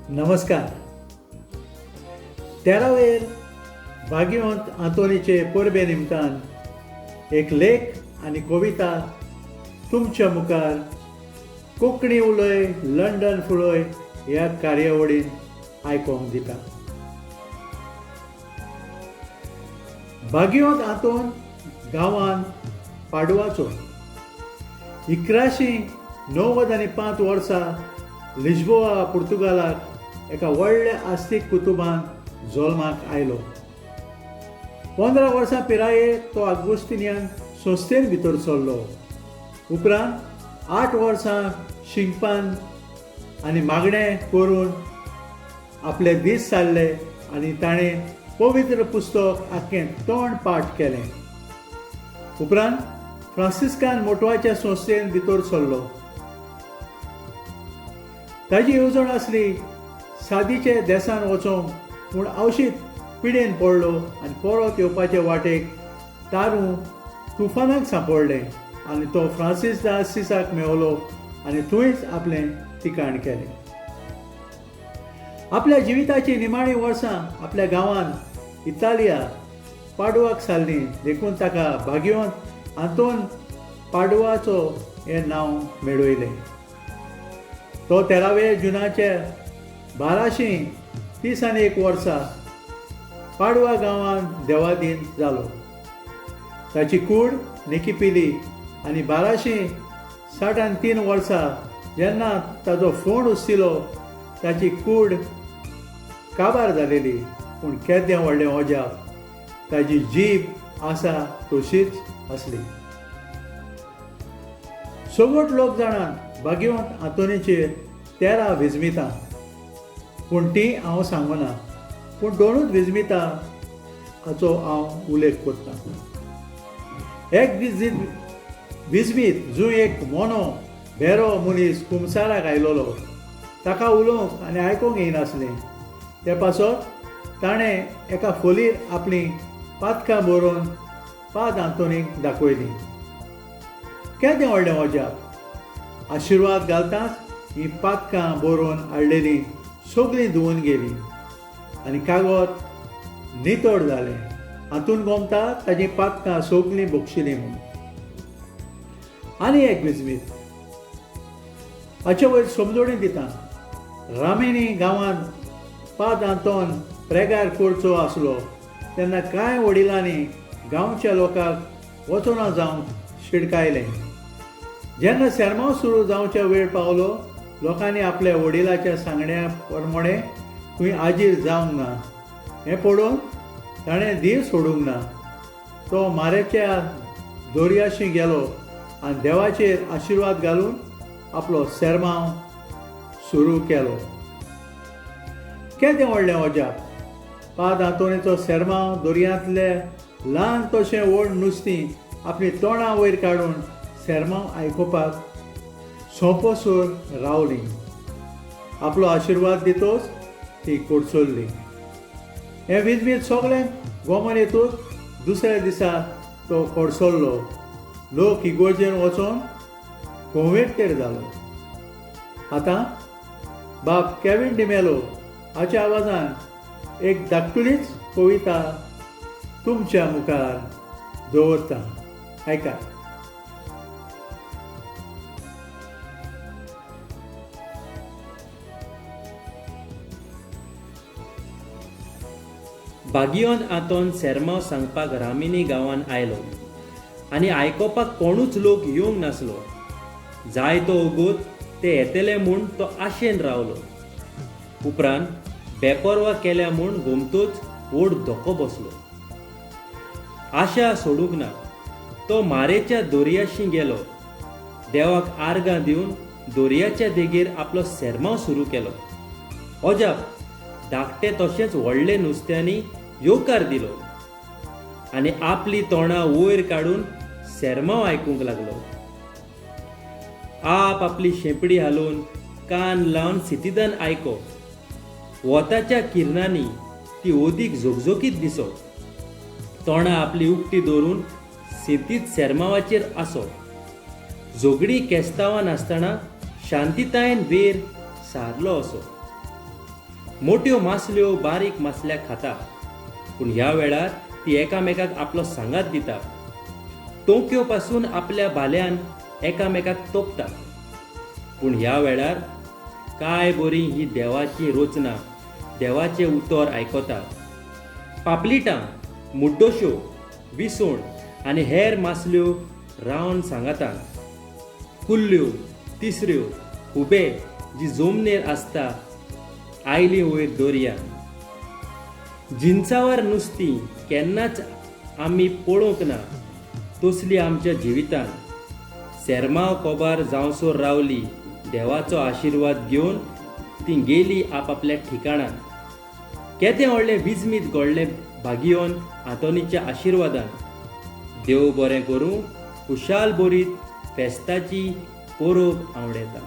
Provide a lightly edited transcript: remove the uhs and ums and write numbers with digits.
नमस्कार. तेरावेर भाग्यवंत आंतोनीचे परबे निमतान एक लेख आनी कविता तुमच्या मुखार कोंकणी उलय लंडन फुलय ह्या कार्यावळीन आयकोंक दिता. भाग्यवंत आंतोन गांवांत पाडवाचो 1195 वर्सा लिस्बोआ पुर्तुगालाक एका व्हडल्या आस्तीक कुटुंबान जल्माक आयलो. 15 वर्सां पिरायेर तो आगोस्तिनियान संस्थेन भितर सरलो. उपरांत 8 वर्सां शिंकपान आनी मागणें करून आपले दीस सारले आनी ताणें पवित्र पुस्तक आख्खें तोंड पाठ केलें. उपरांत फ्रांसिस्कान मोटवाच्या संस्थेन भितर सरलो. ताजी येवजण आसली सादीचे देसान वचोंक, पूण अवशीत पिडेन पडलो आनी परत येवपाचे वाटेक तारू तुफानाक सांपडलें आनी तो फ्रांसीस द असिसाक मेवलो आनी थंयच आपलें ठिकाण केलें. आपल्या जिविताची निमाणी वर्सां आपल्या गांवांत इतालिया पाडवाक सारलीं, देखून ताका भाग्यवंत आंतोन पाडवाचो हें नांव मेळयलें. तो 13 जुनाचे 1231 वर्सा पाडवा गांवांत देवादीन जालो. ताची कूड नेकिपिली आनी 1263 वर्सा जेन्ना ताजो फोंड उस्तिलो ताची कूड काबार जालेली. पूण केदें व्हडलें ओजाप, ताजी जीब आसा तशीच आसली. सगळोट लोक जाणात भाग्यवंत आंतोनीचेर 13 विजमितां, पूण ती हांव सांगना. पूण 2 विजमितां हाचो हांव उल्लेख करतां. एक विजमीत जो एक मोनो भेरो मनीस कुमसाराक आयलोलो. ताका उलोवंक आनी आयकूंक येनासलें. ते पासत ताणें एका फोलीर आपलीं पातकां बरोवन पाद आंतोनीक दाखयलीं. केदें व्हडलें ओजाप. आशिर्वाद घालताच हीं पातकां बरोवन हाडलेलीं सगळीं धुवन गेलीं आनी कागद नितळ जालें. हातून गोमता ताजीं पातकां सगळीं भोगशिलीं म्हूण. आनी एक विजमीत हाचे वयर समजोणी दिता. रामेनी गांवांत पाद आंतोन प्रेगार करचो आसलो तेन्ना कांय वडिलांनी गांवच्या लोकांक वचना जावंक शिडकायलें. जेन्ना सेरमांव सुरू जावच्या वेळ पावलो, लोकांनी आपल्या वडिलाच्या सांगण्या प्रमाणे थंय हाजीर जावंक ना. हें पळोवन ताणें धीर सोडूंक ना. तो मारेच्या दोर्याशी गेलो आनी देवाचेर आशिर्वाद घालून आपलो सेरमांव सुरू केलो. केदें व्हडलें ओजाप. पाद आंतोनीचो सेरमांव दोर्यांतले ल्हान तशें व्हड नुस्तीं आपलीं तोंडां वयर काडून सेरमांव आयकुपाक सोंपोसर रावलीं. आपलो आशिर्वाद दितोच ती कोडचोल्ली. हें विजमीत सगळें गोमोन येतूच दुसऱ्या दिसा तो कोडसोल्लो. लोक इगोर्जेन वचोन कोंवेटतेर जालो. आतां बाब केविन डिमेलो हाच्या आवाजान एक धाकटुलीच कविता तुमच्या मुखार दवरता. आयका. भाग्यवंत आंतोन सेरमांव सांगपाक रामिनी गांवांत आयलो आनी आयकोपाक कोणूच लोक येवंक नासलो. जाय तो ओगोत ते येतले म्हूण तो आशेन रावलो. उपरांत बेपरवा केल्या म्हूण गोमतूच व्हड धोको बसलो. आशा सोडूंक ना. तो मारेच्या दोर्याशी गेलो. देवाक आर्गां दिवन दोर्याच्या देगेर आपलो सेरमांव सुरू केलो. ओजाप. धाकटे तशेंच व्हडले नुस्त्यांनी येवकार दिलो आनी आपली तोंडां वयर काडून सेरमांव आयकूंक लागलो. आप आपली शेंपडी हालोवन कान लावन सितीदान आयको. वताच्या किरणांनी ती ओदीक झोगझोकीत दिसो. तोंडां आपली उक्ती दवरून सितीत सेरमांवाचेर आसो. झोगडी केस्तांवां नासतना शांतीतायेन वेर सारलो असो. मोठ्यो मासल्यो बारीक मासल्याक खाता, पूण ह्या वेळार ती एकामेकाक आपलो सांगात दिता. टोक्यो पासून आपल्या भाल्यान एकामेकाक तोपता. पूण ह्या वेळार काय बरी ही देवाची रोचना, देवाचे उतर आयकता. पापलिटां, मुड्डोश्यो, विसोण आनी हेर मासल्यो रावन सांगाता. कुल्ल्यो, तिसऱ्यो, हुबे जी जमनेर आसता आयली वयर दर्यान. जिन्सावर नुस्तीं केन्नाच आमी पळोवंक ना तसली आमच्या जिवितान सेरमांव कोबार जावसोर रावली. देवाचो आशिर्वाद घेवन ती गेली आपापल्या ठिकाणान. केदें व्हडलें विजमीत घडलें भागियोन आंतोनीच्या आशिर्वादान. देव बरें करूं. खुशाल बरीत फेस्ताची परब आवडेता.